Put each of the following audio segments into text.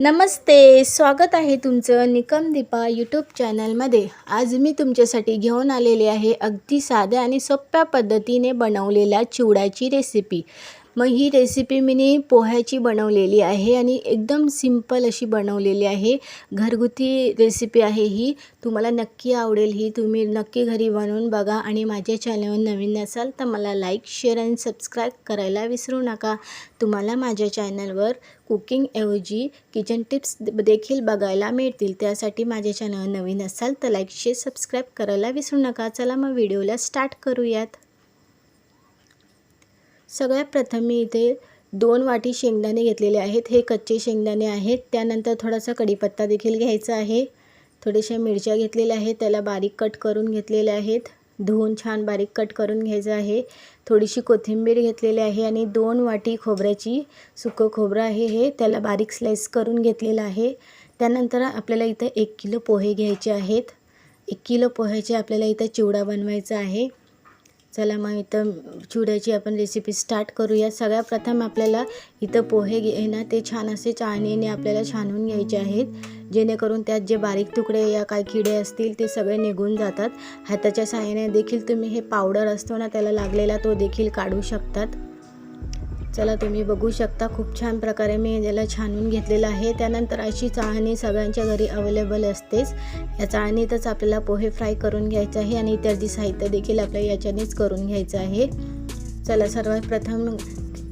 नमस्ते, स्वागत आहे तुमचं निकम दीपा यूट्यूब चॅनलमध्ये। आज मी तुमच्यासाठी घेऊन आलेले आहे अगदी साध्या आणि सोप्या पद्धतीने बनवलेल्या चिवड्याची रेसिपी। मग ही रेसिपी मी पोह्याची बनवलेली आहे आणि एकदम सिंपल अशी बनवलेली आहे। घरगुती रेसिपी आहे ही, तुम्हाला नक्की आवडेल ही। तुम्ही नक्की घरी बनवून बघा आणि माझ्या चॅनलवर नवीन असाल तर मला लाईक, शेअर आणि सबस्क्राईब करायला विसरू नका। तुम्हाला माझ्या चॅनलवर कुकिंग ऐवजी किचन टिप्स देखील बघायला मिळतील। त्यासाठी माझ्या चॅनलवर नवीन असाल तर लाईक, शेअर, सबस्क्राईब करायला विसरू नका। चला मग व्हिडिओला स्टार्ट करूयात। सगळ्यात प्रथम मी इथे 2 वाटी शेंगदाणे घेतलेले आहेत। हे कच्चे शेंगदाणे आहेत। त्यानंतर थोडासा कढीपत्ता देखील घ्यायचा आहे। थोड्याशा मिरच्या घेतलेल्या आहेत, त्याला बारीक कट करून घेतलेल्या आहेत। धुवून छान बारीक कट करून घ्यायचं आहे। थोडीशी कोथिंबीर घेतलेली आहे आणि 2 वाटी खोबऱ्याची सुकं खोबरं आहे हे, त्याला बारीक स्लाइस करून घेतलेलं आहे। त्यानंतर आपल्याला इथं 1 किलो पोहे घ्यायचे आहेत। 1 किलो पोह्याचे आपल्याला इथं चिवडा बनवायचा आहे। चला मग इथं चिवड्याची आपण रेसिपी स्टार्ट करूया। सगळ्यात प्रथम आपल्याला इथं पोहे ना ते छान असे चाळणीने आपल्याला छानून घ्यायचे आहेत, जेणेकरून त्यात जे बारीक तुकडे या काय किडे असतील ते सगळे निघून जातात। हाताच्या सहाय्याने देखील तुम्ही हे पावडर असतो ना त्याला लागलेला तो देखील काढू शकतात। चला तुम्ही बघू शकता खूप छान प्रकारे मी याला छानून घेतलेलं आहे। त्यानंतर अशी चाळणी सगळ्यांच्या घरी अवेलेबल असतेच। या चाळणीतच आपल्याला पोहे फ्राय करून घ्यायचे आहे आणि इतर साहित्य देखील आपल्याला याच्यानेच करून घ्यायचं आहे। चला सर्वात प्रथम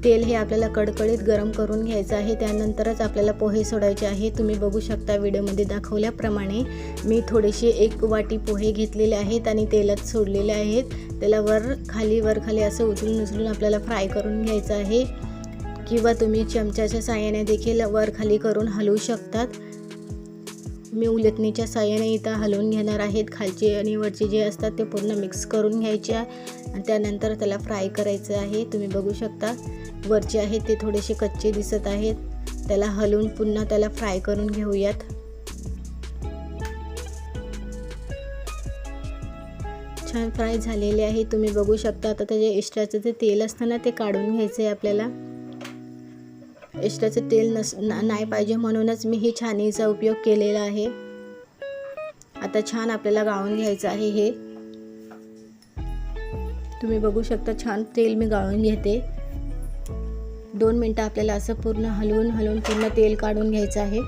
तेल हे आपल्याला कडकडीत गरम करून घ्यायचं आहे। त्यानंतरच आपल्याला पोहे सोडायचे आहे। तुम्ही बघू शकता व्हिडिओमध्ये दाखवल्याप्रमाणे मी थोडेसे 1 वाटी पोहे घेतलेले आहेत आणि तेलात सोडलेले आहेत। त्याला वर खाली असं उचलून आपल्याला फ्राय करून घ्यायचं आहे, किंवा तुम्ही चमच्याच्या साहाय्याने देखील वर खाली करून हलवू शकतात। मी उलटणीच्या साहाय्याने इथं हलवून घेणार आहेत। खालचे आणि वरचे जे असतात ते पूर्ण मिक्स करून घ्यायचे आणि त्यानंतर त्याला फ्राय करायचं आहे। तुम्ही बघू शकता वरचे आहेत ते थोडेसे कच्चे दिसत आहेत, त्याला हलवून पुन्हा त्याला फ्राय करून घेऊयात। छान फ्राय झालेले आहे, तुम्ही बघू शकता। आता त्याचे एक्स्ट्राचं जे तेल असतं ना ते काढून घ्यायचं आहे आपल्याला। एक्स्ट्राचं तेल नाही पाहिजे म्हणूनच मी ही छानीचा उपयोग केलेला आहे। आता छान आपल्याला गाळून घ्यायचं आहे हे। तुम्ही बघू शकता छान तेल मी गाळून घेते। 2 मिनिटं आपल्याला असं पूर्ण हलवून पूर्ण तेल काढून घ्यायचं आहे।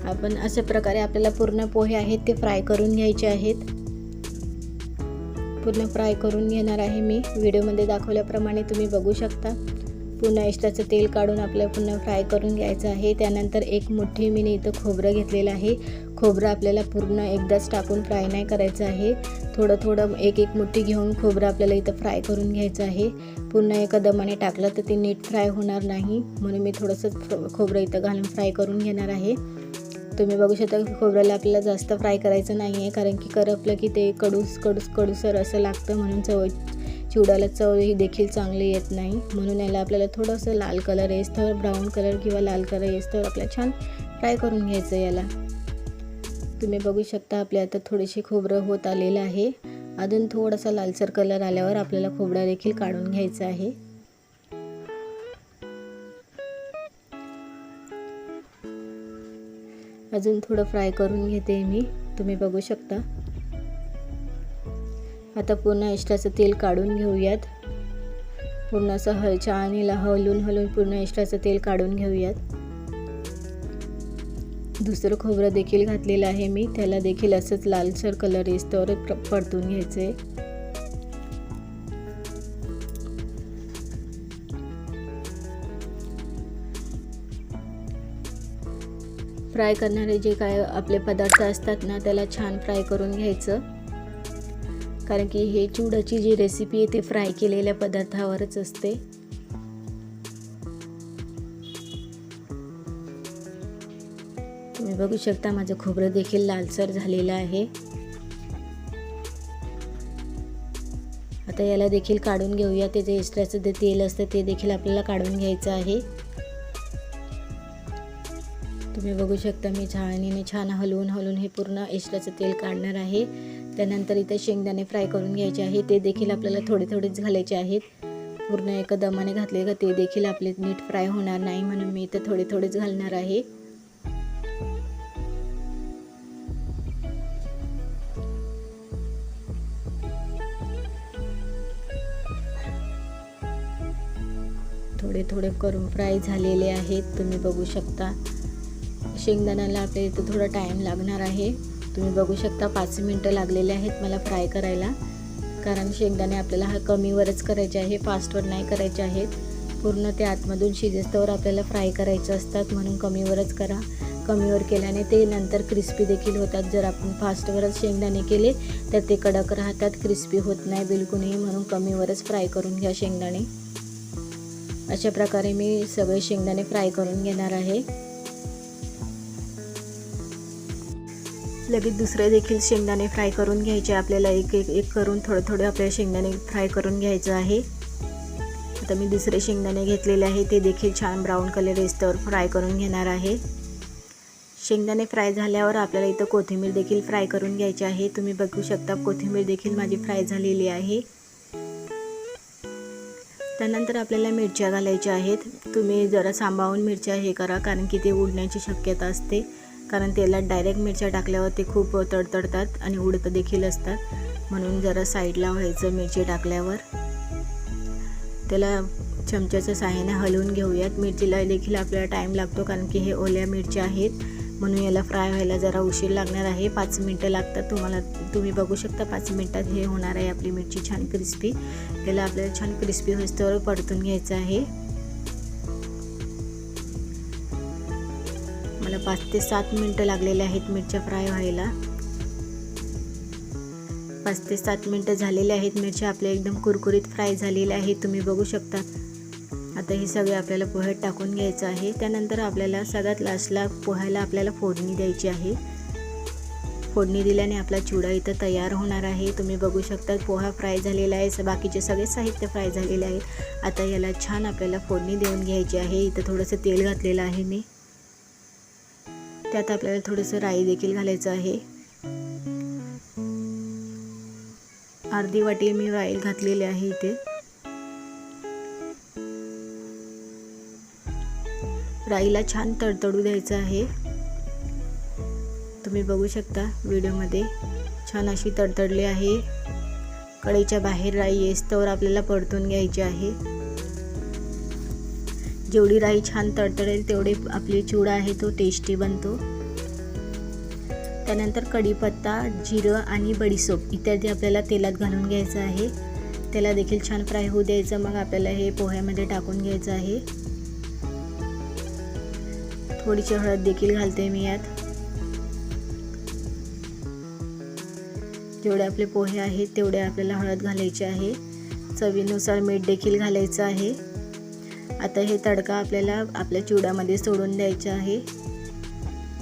आपण अशा प्रकारे आपल्याला पूर्ण पोहे आहेत ते फ्राय करून घ्यायचे आहेत। पूर्ण फ्राय करून घेणार आहे मी व्हिडिओमध्ये दाखवल्याप्रमाणे। तुम्ही बघू शकता पुन्हा एक्स्ट्राचं तेल काढून आपल्याला पुन्हा फ्राय करून घ्यायचं आहे। त्यानंतर 1 मुठ्ठी मी इथं खोबरं घेतलेलं आहे। खोबरं आपल्याला पूर्ण एकदाच टाकून फ्राय नाही करायचं आहे, थोडं 1 मुठ्ठी घेऊन खोबरं आपल्याला इथं फ्राय करून घ्यायचं आहे। पुन्हा एका दमाने टाकलं तर ते नीट फ्राय होणार नाही, म्हणून मी थोडंसं खोबरं इथं घालून फ्राय करून घेणार आहे। तुम्ही बघू शकता की खोबऱ्याला आपल्याला जास्त फ्राय करायचं नाही आहे, कारण की करपलं की ते कडूसर असं लागतं, म्हणून चिवड्याला चव ही देखील चांगली येत नाही। म्हणून याला आपल्याला थोडंसं लाल कलर येस्तोवर, ब्राऊन कलर किंवा लाल कलर येस्तोवर आपल्याला छान फ्राय करून घ्यायचं याला। तुम्ही बघू शकता आपल्या आता थोडेसे खोबरं होत आलेलं आहे। अजून थोडासा लालसर कलर आल्यावर आपल्याला खोबरं देखील काढून घ्यायचं आहे। अजून थोडं फ्राय करून घेते मी, तुम्ही बघू शकता। आता पुन्हा एक्स्ट्राचं तेल काढून घेऊयात। पूर्ण असं चाळणीला हलवून पूर्ण एक्स्ट्राचं तेल काढून घेऊयात। दुसरं खोबरं देखील घातलेलं आहे मी, त्याला देखील असंच लालसर कलर येस्तोवर परतून घ्यायचं आहे। फ्राय करणारे जे काय आपले पदार्थ असतात ना त्याला छान फ्राय करून घ्यायचं, कारण की हे चिवड्याची जी रेसिपी आहे ती फ्राय केलेल्या पदार्थावरच असते। तुम्ही बघू शकता माझं खोबरं देखील लालसर झालेलं आहे। आता याला देखील काढून घेऊया। त्याचे एक्स्ट्राचं जे तेल असतं ते देखील आपल्याला काढून घ्यायचं आहे। तुम्ही बघू शकता मी चाळणीने छान हलवून हे पूर्ण एक्स्ट्राचं तेल काढणार आहे। त्यानंतर इथे शेंगदाणे फ्राय करून घ्यायचे आहे, ते देखील आपल्याला थोडेच घालायचे आहेत। पूर्ण एका दमाने घातले का ते देखील आपले नीट फ्राय होणार नाही, म्हणून मी इथं थोडे थोडेच घालणार आहे. थोडे थोडे करून फ्राय झालेले आहेत. तुम्ही बघू शकता शेंगदाण्याला आपल्या इथं थोडा टाईम लागणार आहे. तुम्ही बघू शकता 5 मिनटं लागलेले आहेत मला फ्राय करायला, कारण शेंगदाणे आपल्याला हा कमीवरच करायचे आहे, फास्टवर नाही करायचे आहेत. पूर्ण ते आतमधून शिजेस्तोवर आपल्याला फ्राय करायचे असतात, म्हणून कमीवरच करा. कमीवर केल्याने ते नंतर क्रिस्पी देखील होतात. जर आपण फास्टवरच शेंगदाणे केले तर ते कडक राहतात, क्रिस्पी होत नाही बिलकुलही, म्हणून कमीवरच फ्राय करून घ्या शेंगदाणे. अशा प्रकारे मी सगळे शेंगदाणे फ्राय करून घेणार आहे. लगेच दुसरे देखील शेंगदाणे फ्राय करून घ्यायचे आपल्याला. एक करून थोडे आपल्याला शेंगदाणे फ्राय करून घ्यायचं आहे. आता मी दुसरे शेंगदाणे घेतलेले आहे, ते देखील छान ब्राऊन कलर येस्तोवर फ्राय करून घेणार आहे. शेंगदाणे फ्राय झाल्यावर आपल्याला इथं कोथिंबीर देखील फ्राय करून घ्यायची आहे. तुम्ही बघू शकता कोथिंबीर देखील माझी फ्राय झालेली आहे. त्यानंतर आपल्याला मिरच्या घालायच्या आहेत. तुम्ही जरा सांभाळून मिरच्या हे करा, कारण की ते उडण्याची शक्यता असते, कारण तेलात डायरेक्ट मिरच्या टाकल्यावर ते खूप तडतडतात आणि उडत देखील असतात, म्हणून जरा साईडला व्हायचं. मिरची टाकल्यावर त्याला चमच्याच्या साहाय्याने हलवून घेऊयात. मिरचीला देखील आपल्याला टाईम लागतो, कारण की हे ओल्या मिरच्या आहेत, म्हणून याला फ्राय व्हायला जरा उशीर लागणार आहे. 5 मिनटं लागतात. तुम्ही बघू शकता 5 मिनटात हे होणार आहे आपली मिरची छान क्रिस्पी. त्याला आपल्याला छान क्रिस्पी होईस्तोवर परतून घ्यायचं आहे. मला 5 ते 7 मिनटं लागलेले आहेत मिरच्या फ्राय व्हायला. 5 ते 7 मिनटं झालेले आहेत. मिरच्या आपल्या एकदम कुरकुरीत फ्राय झालेल्या आहेत, तुम्ही बघू शकता. आता हे सगळे आपल्याला पोह्यात टाकून घ्यायचं आहे. त्यानंतर आपल्याला सगळ्यात लास्टला पोह्याला आपल्याला फोडणी द्यायची आहे. फोडणी दिल्याने आपला चिवडा इथं तयार होणार आहे. तुम्ही बघू शकता पोहा फ्राय झालेला आहे, बाकीचे सगळे साहित्य फ्राय झालेले आहे. आता याला छान आपल्याला फोडणी देऊन घ्यायची आहे. इथं थोडंसं तेल घातलेलं आहे मी. त्यात आपल्याला थोडंसं राई देखील घालायचं आहे. अर्धी वाटी मी राई घातलेली आहे इथे. राईला छान तडतडू द्यायचं आहे. तुम्ही बघू शकता व्हिडिओमध्ये छान अशी तडतडली आहे. कढईच्या बाहेर राई येस्तोवर आपल्याला परतून घ्यायची आहे. जेवढी राई छान तडतडेल तेवढे आपली चिवडा आहे तो टेस्टी बनतो. त्यानंतर कढीपत्ता, जिरं आणि बडीशेप इत्यादी आपल्याला तेलात घालून घ्यायचं आहे. त्याला देखील छान फ्राय होऊ द्यायचं. मग आपल्याला हे पोह्यामध्ये टाकून घ्यायचं आहे. थोडीशी हळद देखील घालते मी यात. जेवढे आपले पोहे आहेत तेवढे आपल्याला हळद घालायची आहे. चवीनुसार मीठ देखील घालायचं आहे. आता हे तडका आपल्याला आपल्या चिवड्यामध्ये सोडून द्यायचा आहे.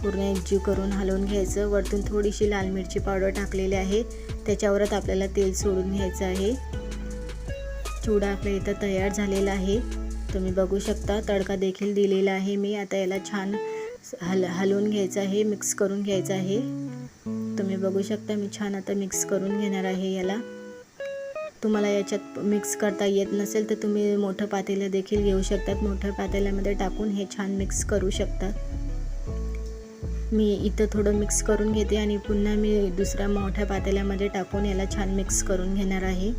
पूर्ण एकजीव करून हलवून घ्यायचं. वरतून थोडीशी लाल मिरची पावडर टाकलेली आहे, त्याच्यावरच आपल्याला तेल सोडून घ्यायचं आहे. चिवडा आपल्या इथं तयार झालेला आहे. तुम्ही बघू शकता तडका देखील दिलेला आहे मी. आता याला छान हलवून घ्यायचं आहे, मिक्स करून घ्यायचं आहे. तुम्ही बघू शकता मी छान आता मिक्स करून घेणार आहे याला. तुम्हाला याच्यात मिक्स करता येत नसेल तर तुम्ही मोठं पातेलं देखील घेऊ शकतात. मोठ्या पातेल्यामध्ये टाकून हे छान मिक्स करू शकतात. मी इथं थोडं मिक्स करून घेते आणि पुन्हा मी दुसऱ्या मोठ्या पातेल्यामध्ये टाकून याला छान मिक्स करून घेणार आहे.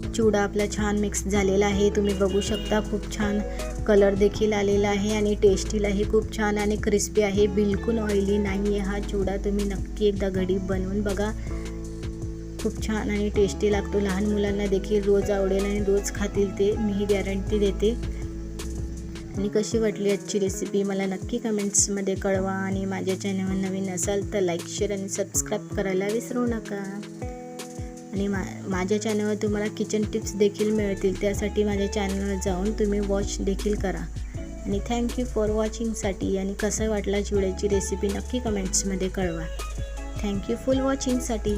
चिवडा आपला छान मिक्स झालेला आहे. तुम्ही बघू शकता खूप छान कलर देखील आलेला आहे आणि टेस्टीलाही खूप छान आणि क्रिस्पी आहे. बिलकुल ऑइली नाही आहे हा चिवडा. तुम्ही नक्की एकदा घरी बनवून बघा. खूप छान आणि टेस्टी लागतो. लहान मुलांना देखील रोज आवडेल आणि रोज खातील ते, मी ही गॅरंटी देते. आणि कशी वाटली आजची रेसिपी मला नक्की कमेंट्समध्ये कळवा. आणि माझ्या चॅनलवर नवीन असाल तर लाईक, शेअर आणि सबस्क्राईब करायला विसरू नका. आणि माझ्या चॅनलवर तुम्हाला किचन टिप्स देखील मिळतील, त्यासाठी माझ्या चॅनलवर जाऊन तुम्ही वॉच देखील करा. आणि थँक्यू फॉर वॉचिंगसाठी. आणि कसं वाटला चिवड्याची रेसिपी नक्की कमेंट्समध्ये कळवा. Thank you for वॉचिंगसाठी.